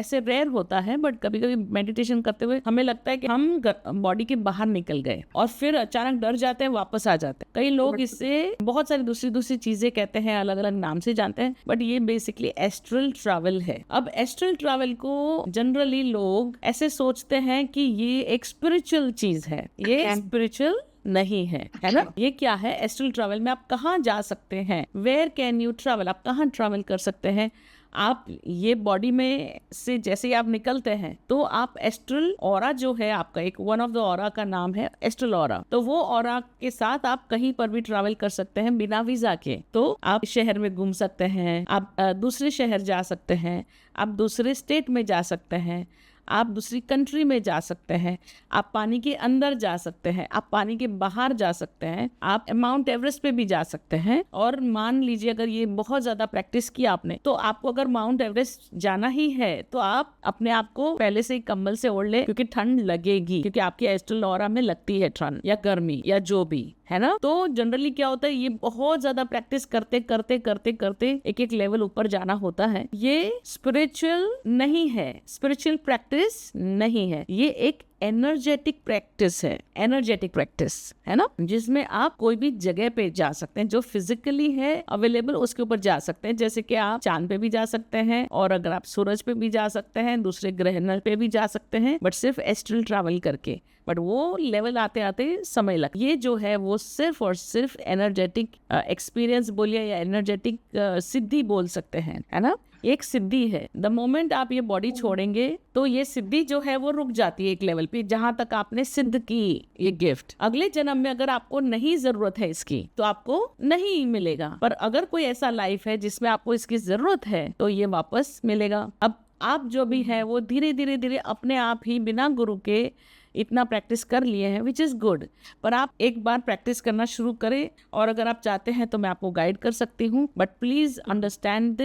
ऐसे रेयर होता है, बट कभी कभी मेडिटेशन करते हुए हमें लगता है कि हम बॉडी के बाहर निकल गए और फिर अचानक डर जाते हैं, वापस आ जाते हैं। कई लोग इससे बहुत सारी दूसरी चीजें कहते हैं, अलग अलग नाम से जानते हैं, बट ये बेसिकली एस्ट्रल ट्रैवल है। अब एस्ट्रल ट्रैवल को जनरली लोग ऐसे सोचते हैं कि ये एक स्पिरिचुअल चीज है, ये स्पिरिचुअल नहीं है, है ना। ये क्या है? एस्ट्रल ट्रैवल में आप कहाँ जा सकते हैं, वेयर कैन यू ट्रैवल, आप कहाँ ट्रैवल कर सकते हैं। आप ये बॉडी में से जैसे ही आप निकलते हैं तो आप एस्ट्रल ऑरा जो है आपका, एक वन ऑफ द ऑरा का नाम है एस्ट्रल ऑरा, तो वो ऑरा के साथ आप कहीं पर भी ट्रैवल कर सकते हैं बिना वीजा के। तो आप शहर में घूम सकते हैं, आप दूसरे शहर जा सकते हैं, आप दूसरे स्टेट में जा सकते हैं, आप दूसरी कंट्री में जा सकते हैं, आप पानी के अंदर जा सकते हैं, आप पानी के बाहर जा सकते हैं, आप माउंट एवरेस्ट पे भी जा सकते हैं। और मान लीजिए अगर ये बहुत ज्यादा प्रैक्टिस की आपने, तो आपको अगर माउंट एवरेस्ट जाना ही है तो आप अपने आप को पहले से ही कंबल से ओढ़ ले, क्योंकि ठंड लगेगी, क्योंकि आपकी एस्ट्रल ऑरा में लगती है ठंड या गर्मी या जो भी है ना। तो जनरली क्या होता है, ये बहुत ज्यादा प्रैक्टिस करते करते करते करते एक एक लेवल ऊपर जाना होता है। ये स्पिरिचुअल नहीं है, स्पिरिचुअल प्रैक्टिस नहीं है, ये एक एनर्जेटिक प्रैक्टिस है, एनर्जेटिक प्रैक्टिस है ना, जिसमें आप कोई भी जगह पे जा सकते हैं जो फिजिकली है अवेलेबल, उसके ऊपर जा सकते हैं। जैसे कि आप चांद पे भी जा सकते हैं, और अगर आप सूरज पे भी जा सकते हैं, दूसरे ग्रह पे भी जा सकते हैं, बट सिर्फ एस्ट्रल ट्रैवल करके। बट वो लेवल आते आते समय लग, ये जो है वो सिर्फ और सिर्फ एनर्जेटिक एक्सपीरियंस बोलिए या एनर्जेटिक सिद्धि बोल सकते हैं, है ना। एक सिद्धि है। द मोमेंट आप ये बॉडी छोड़ेंगे तो ये सिद्धि जो है वो रुक जाती है एक लेवल पे, जहां तक आपने सिद्ध की ये गिफ्ट। अगले जन्म में अगर आपको नहीं जरूरत है इसकी तो आपको नहीं मिलेगा, पर अगर कोई ऐसा लाइफ है जिसमें आपको इसकी जरूरत है तो ये वापस मिलेगा। अब आप जो भी है वो धीरे धीरे धीरे अपने आप ही बिना गुरु के इतना प्रैक्टिस कर लिए हैं, विच इज़ गुड। पर आप एक बार प्रैक्टिस करना शुरू करें, और अगर आप चाहते हैं तो मैं आपको गाइड कर सकती हूँ, but please understand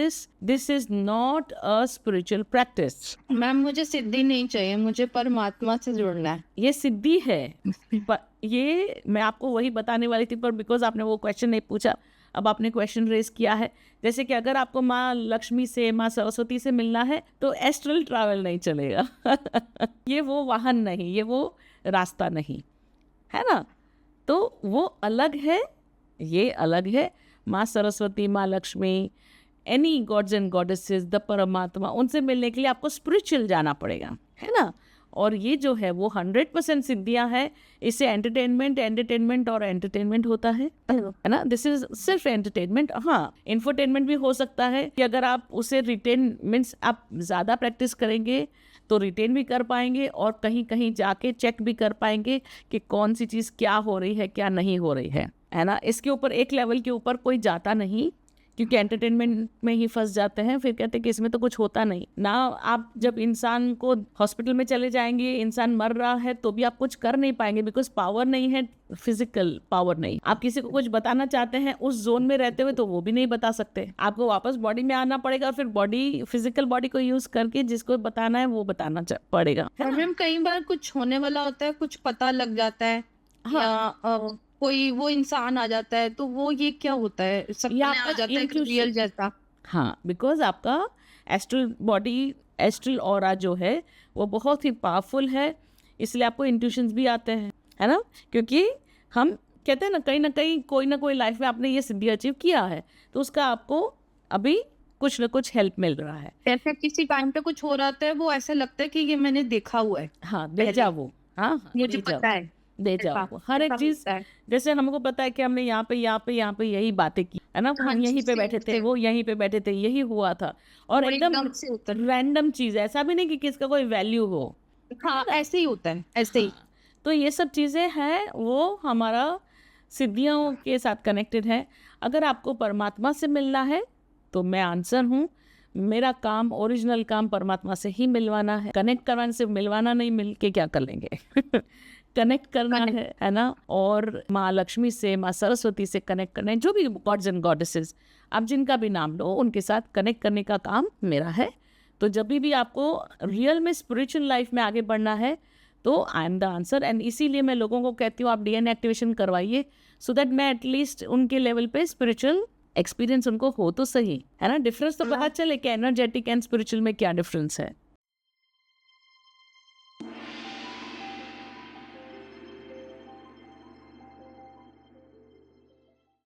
this is not a spiritual practice. Ma'am मुझे सिद्धि नहीं चाहिए, मुझे परमात्मा से जुड़ना है। ये सिद्धि है। पर ये मैं आपको वही बताने वाली थी, पर बिकॉज आपने वो क्वेश्चन नहीं पूछा, अब आपने क्वेश्चन रेज किया है। जैसे कि अगर आपको माँ लक्ष्मी से, माँ सरस्वती से मिलना है तो एस्ट्रल ट्रैवल नहीं चलेगा। ये वो वाहन नहीं, ये वो रास्ता नहीं, है ना। तो वो अलग है, ये अलग है। माँ सरस्वती, माँ Lakshmi, any gods and goddesses, the परमात्मा, उनसे मिलने के लिए आपको स्पिरिचुअल जाना पड़ेगा, है ना। और ये जो है वो 100% सिद्धियां है। इससे एंटरटेनमेंट और एंटरटेनमेंट होता है ना। दिस इज सिर्फ एंटरटेनमेंट। हाँ, इंफोटेनमेंट भी हो सकता है कि अगर आप उसे रिटेन मीन्स आप ज़्यादा प्रैक्टिस करेंगे तो रिटेन भी कर पाएंगे, और कहीं कहीं जाके चेक भी कर पाएंगे कि कौन सी चीज़ क्या हो रही है, क्या नहीं हो रही है ना। इसके ऊपर एक लेवल के ऊपर कोई जाता नहीं, क्योंकि एंटरटेनमेंट में ही फंस जाते हैं। फिर कहते हैं कि इसमें तो कुछ होता नहीं ना। आप जब इंसान को हॉस्पिटल में चले जाएंगे, इंसान मर रहा है, तो भी आप कुछ कर नहीं पाएंगे, बिकॉज पावर नहीं है, फिजिकल पावर नहीं। आप किसी को कुछ बताना चाहते हैं उस जोन में रहते हुए तो वो भी नहीं बता सकते, आपको वापस बॉडी में आना पड़ेगा, और फिर बॉडी, फिजिकल बॉडी को यूज करके जिसको बताना है वो बताना पड़ेगा। और मैम कई बार कुछ होने वाला होता है, कुछ पता लग जाता है, हाँ। या कोई वो इंसान आ जाता है, तो वो ये क्या होता है, सपने आ जाता है रियल जैसा। हाँ, बिकॉज आपका एस्ट्रल बॉडी, एस्ट्रल ऑरा जो है वो बहुत ही पावरफुल है, इसलिए आपको इंट्यूशंस भी आते हैं, है ना। क्योंकि हम कहते हैं ना कहीं कोई ना कोई लाइफ में आपने ये सिद्धि अचीव किया है, तो उसका आपको अभी कुछ ना कुछ हेल्प मिल रहा है। जैसे किसी टाइम पे कुछ हो रहा है, वो ऐसा लगता है कि ये मैंने देखा हुआ है। हाँ, दे जाओ वो, हाँ मुझे पता है, दे जाओ हर एक चीज। जैसे हमको पता है कि हमने यहाँ पे यही बातें की, है ना। हम यहीं पे बैठे थे, वो यहीं पे बैठे थे, यही हुआ था। और एकदम रैंडम चीज, ऐसा भी नहीं कि किसका कोई वैल्यू हो। हाँ, ऐसे ही होता है, ऐसे ही। तो ये सब चीजें हैं, वो हमारा सिद्धियों के साथ कनेक्टेड है। अगर आपको परमात्मा से मिलना है तो मैं आंसर हूँ। मेरा काम, ओरिजिनल काम परमात्मा से ही मिलवाना है। कनेक्ट करवाने से मिलवाना नहीं, मिल के क्या कर लेंगे। कनेक्ट करना है ना। और माँ लक्ष्मी से, माँ सरस्वती से कनेक्ट करना है, जो भी गॉड्स एंड गॉडेसेस आप जिनका भी नाम लो, उनके साथ कनेक्ट करने का काम मेरा है। तो जब भी आपको रियल में स्पिरिचुअल लाइफ में आगे बढ़ना है तो I am the answer. And इसीलिए मैं लोगों को कहती हूँ आप डीएनए एक्टिवेशन करवाइए, सो दैट मैं एटलीस्ट उनके लेवल पे स्पिरिचुअल एक्सपीरियंस उनको हो तो सही, है ना। डिफरेंस तो पता चले कि एनर्जेटिक एंड स्पिरिचुअल में क्या डिफरेंस है।